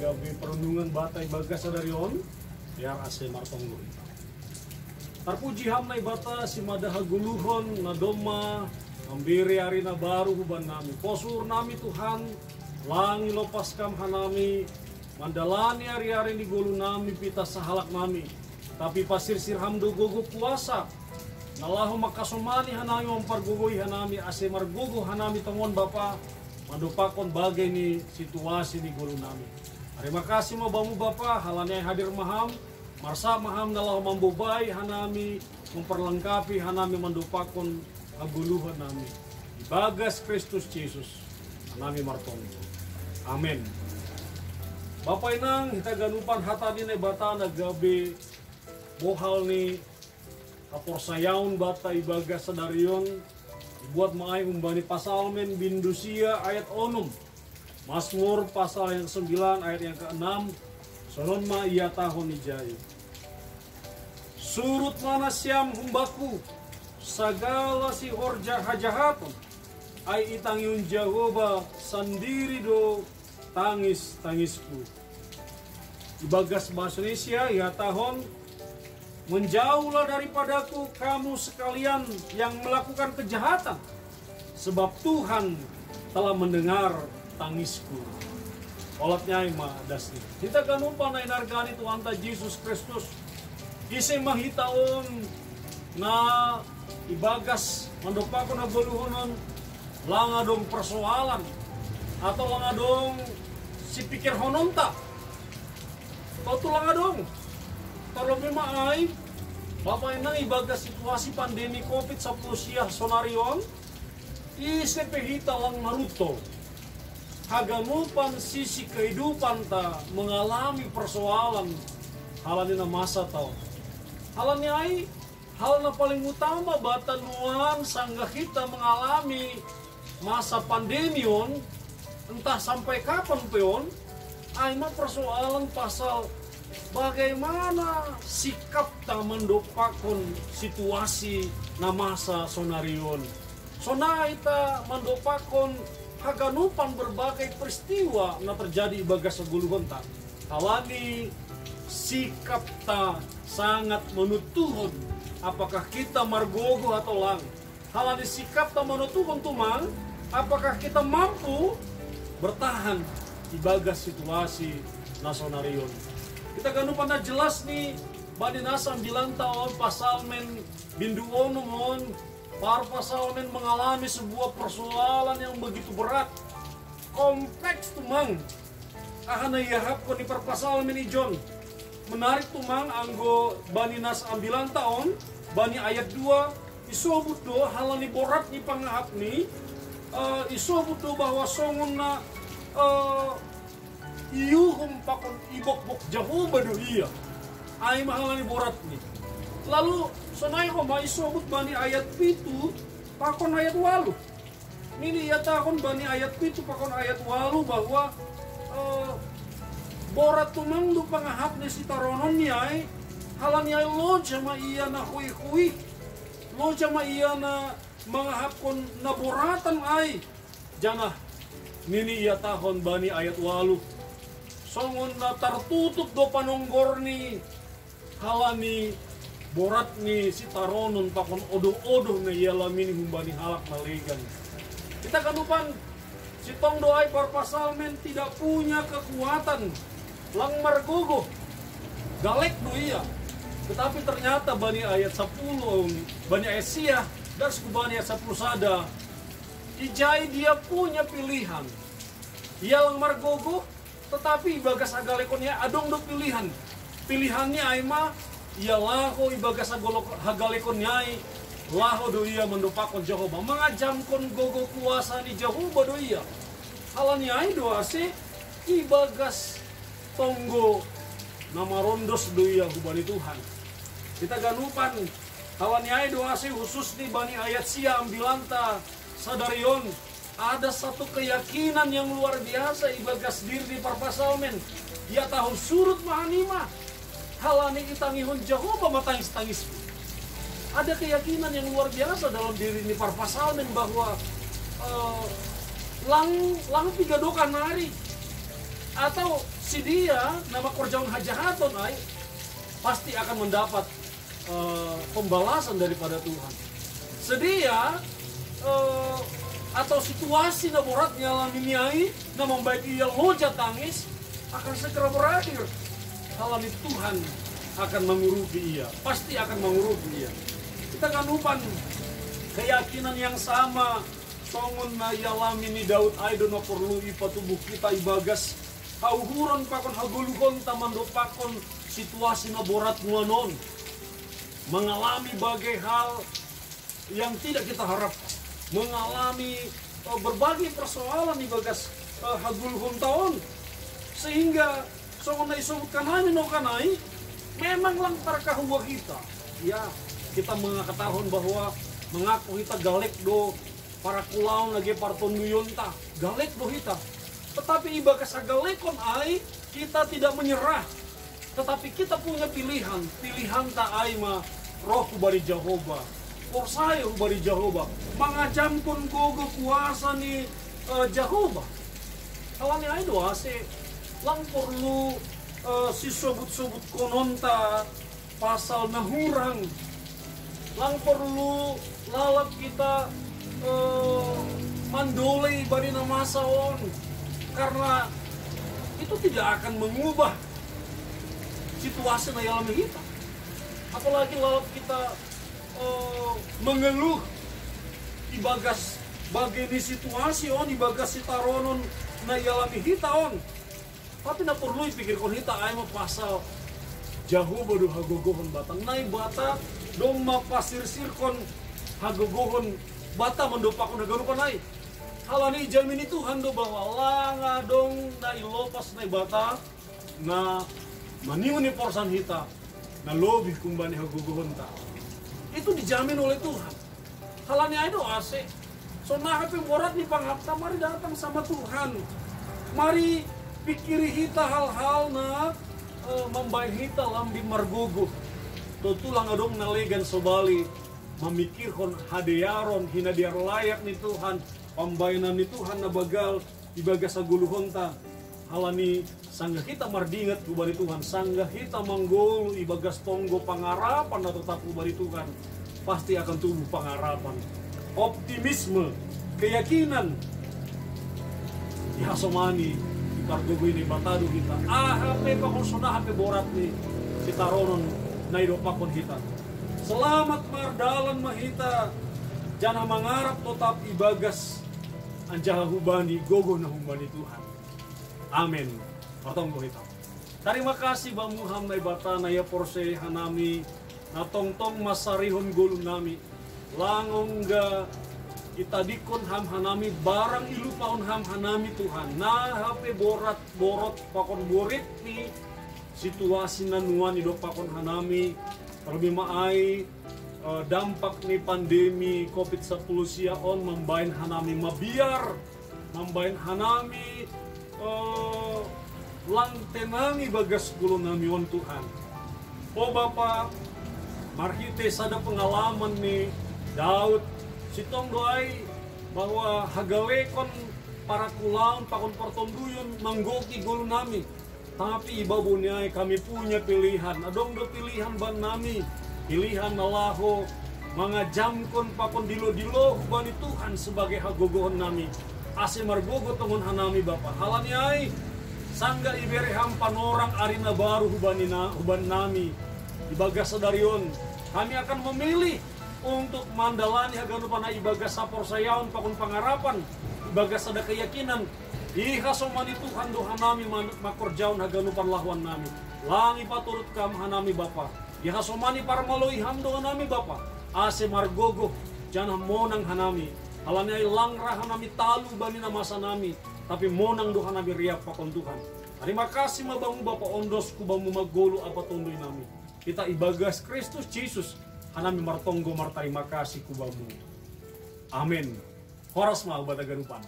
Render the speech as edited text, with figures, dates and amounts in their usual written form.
gabi perundungan batai bagas sadarion biar ase martonggo. Terpuji hamna ibata si madaha guluhon na doma ambiri arina baru huban nami. Posur nami Tuhan langi lopaskam hanami mandalani hari-hari di gulu nami pita sahalak nami. Tapi pasir sirham do gogo puasa nalahu makasomani hanami mempergugui hanami ase margugu hanami tongon Bapa mandupakon bagai ni situasi di gulu nami. Terima kasih mau bamu Bapa halanya hadir maham marsa maham nalahu mambubai hanami memperlengkapi hanami mandupakon aguluhan nami di bagas Kristus Yesus hanami martoni. Amin. Bapak inang kita ganupan hatani ne bata nagabe bohal ni kapor sayaun bata ibagas sadarion dibuat maay umbani pasal men bindusia ayat onum. Mazmur pasal yang 9 ayat yang ke-6. Sonon ma ia tahun ijai. Surut mana siam humbaku sagala si horja hajahatun ay itangyun Jehovah sendiri do tangis-tangisku. Ibagas bahasa Indonesia ia tahun menjauhlah daripadaku kamu sekalian yang melakukan kejahatan, sebab Tuhan telah mendengar tangisku. Olatnya ima dasni. Kita ganupa na inargani Tuhan ta Yesus Kristus. Isi mahitaon na ibagas mandopako na guluhonon langadong persoalan atau langadong si pikir hononta. Kau langadong. Terlebih maay, Bapak inang ibagas situasi pandemi COVID-19 siya sonarion, isepehita lang maruto. Haganupan sisi kehidupan ta mengalami persoalan halani na masa tau. Halani ay, hal na paling utama batanuan sangga kita mengalami masa pandemion, entah sampai kapan peon, ay persoalan pasal bagaimana sikap ta mendopakon situasi na masa sonarion. Sona ita mendopakon haganupan berbagai peristiwa na terjadi bagas seguluhon ta. Halani sikap ta sangat menutuhon apakah kita margogo atau lang. Halani sikap ta menutuhon tumang apakah kita mampu bertahan di bagas situasi nasonarion. Kita ganupan na jelas nih bani nasa 9 tahun pasal men bindu onumon par pasal men mengalami sebuah persoalan yang begitu berat kompleks tumang ahana yahap ko ni par pasal men ijon menarik tumang anggo bani nasa 9 tahun bani ayat 2 isobut do halani borat ni pangahap ni isobut do bahwa songon na iyuhum pakon ibok-bok Jehovah do iya ay mahalani borat ni. Lalu sonay ko maisobut bani ayat 7 pakon ayat 8. Nini iya takon bani ayat 7 pakon ayat 8 bahwa borat tumangdo pangahap ni si taronon ni ay halani ay lo jama iya na hui-hui lo jama iya na mangahap kon na boratan ay janah nini iya tahon bani ayat 8 songon na tertutup do panonggor ni halani borat ni si taronon pakon odoh-odoh na ialamini humbani halak malegan. Kita kanupan si tong doai parpasal men tidak punya kekuatan lang margogo galek do iya. Tetapi ternyata bani ayat 10 bani ayat siah dan bani ayat 10 sada ijai dia punya pilihan. Ia lang margogo tetapi ibagas agalekonnya adong do pilihan. Pilihannya aima ia laho ibagas agalekonnya laho do ia mendopakon Jehovah mengajamkon gogo kuasa ni Jehovah do ia. Halani ai do ase ibagas tonggo nama rondos do ia hubani Tuhan. Kita ganupan halani ai do ase khusus di bani ayat sia ambilanta sadarion. Ada satu keyakinan yang luar biasa ibagas diri di parpasal men. Ia tahu surut mahanima. Halani itangihun Jehovah matangis-tangis. Ada keyakinan yang luar biasa dalam diri ini parpasal men bahwa lang 3 dokan hari atau si dia nama korjaun hajahaton ay pasti akan mendapat pembalasan daripada Tuhan. Sedia atau situasi na boratnya laminiai na membaik ia loja tangis akan segera berakhir. Halani Tuhan akan mengurupi ia, pasti akan mengurupi ia. Kita kan lupan keyakinan yang sama songon na yalamini Daud aido na perlu ipa tubuh kita ibagas hauhuran pakon haguluhon tamando pakon situasi na borat nuanon, mengalami bagai hal yang tidak kita harapkan, mengalami berbagai persoalan di bagas haguluhon tahun, sehingga songon na isubutkan hanya no kanai memang lantar kahua kita. Ya, kita mengatakan bahwa mengaku kita galek do para kulaun lagi parton nuyonta galek do kita. Tetapi ibagas galekon ai kita tidak menyerah. Tetapi kita punya pilihan tak ai ma roh bari Jehovah. Forsaya bari Jehovah. Mangajamkon gogo kuasa ni Jehovah. Halani ai do ase lang perlu si sobut-sobut kononta pasal nahurang. Lang perlu lalap kita mandolei bari na masaon, karena itu tidak akan mengubah situasi na yalam kita. Apalagi lalap kita mengeluh ibagas bagini situasi on ibagas sitaronon na yalam kita on. Tapi na perlu ipikirkan kita ay pasal jauh bodoh hagogohon batang nai bata dong mapasirsirkon hagogohon bata mendopakon hagarupan nai. Halani jamin itu hando bahwa langa dong nai lopas nai bata na maniuni porsan hita na lobih kumbani hagogohon ta. Itu dijamin oleh Tuhan. Halani itu ase. So nah hape borat ni panghapta mari datang sama Tuhan. Mari pikiri hita hal-hal na membaik hita lambi margogo. Tutulang adong nalegan sobali memikirkan hadeyaron hina diar layak ni Tuhan, pambainan ni Tuhan na bagal ibagas saguluhon ta. Halani sangga kita mardingat ubari Tuhan, sangga kita manggolu ibagas tonggo pangarapan na tetap ubari Tuhan, pasti akan tumbuh pangarapan, optimisme, keyakinan. Ihasomani ipargogo ini batado kita. Hape pakonsona hape borat ni kita ronon naidopakon kita. Selamat mardalan mahita, jana mangarap tetap ibagas anjaha hubani gogo na hubani Tuhan. Amin. Patong kita. Terima kasih Bang Muhammad bata na ya porse hanami na tongtong masarihon gulun nami. Langong ga kita dikon ham hanami barang ilupaon ham hanami Tuhan. Na hape borot pakon borit ni situasi nanuan ido pakon hanami. Terlebih maai dampak ni pandemi COVID-19 siaon membain hanami mabiar, membain hanami lang tenangi bagas gulong nami on Tuhan. O Bapa, marhite sada pengalaman ni Daud sitong doai bahwa hagalekon para kulaun pakon pertonduyun manggoki gulong nami. Tapi ibabunya kami punya pilihan. Adong do pilihan ban nami, pilihan nalaho mangajamkon pakon dilo-dilo bani Tuhan sebagai hagogohon nami. Ase margogo tongon hanami Bapa. Halani ai sangga ibere hampan orang arina baru huban nami. Ibagas sadarion kami akan memilih untuk mandalani haganupan ibagas sapor sayaon pakon pangarapan. Ibagas ada keyakinan ihasomani Tuhan dohan nami makorjaun haganupan lahuan nami. Langi paturut kam hanami Bapa. Ihasomani para maloi hamdoan nami Bapa. Ase margogo jangan monang hanami. Halani ay langrah hanami talu bani na masa nami. Tapi monang dohan nami riap pakon Tuhan. Terima kasih mabangu Bapa ondos kubamu magolo apa tondoy nami. Kita ibagas Kristus Jesus hanami martonggo martarima kasih kubamu. Amin. Horas ma ubata ganupan.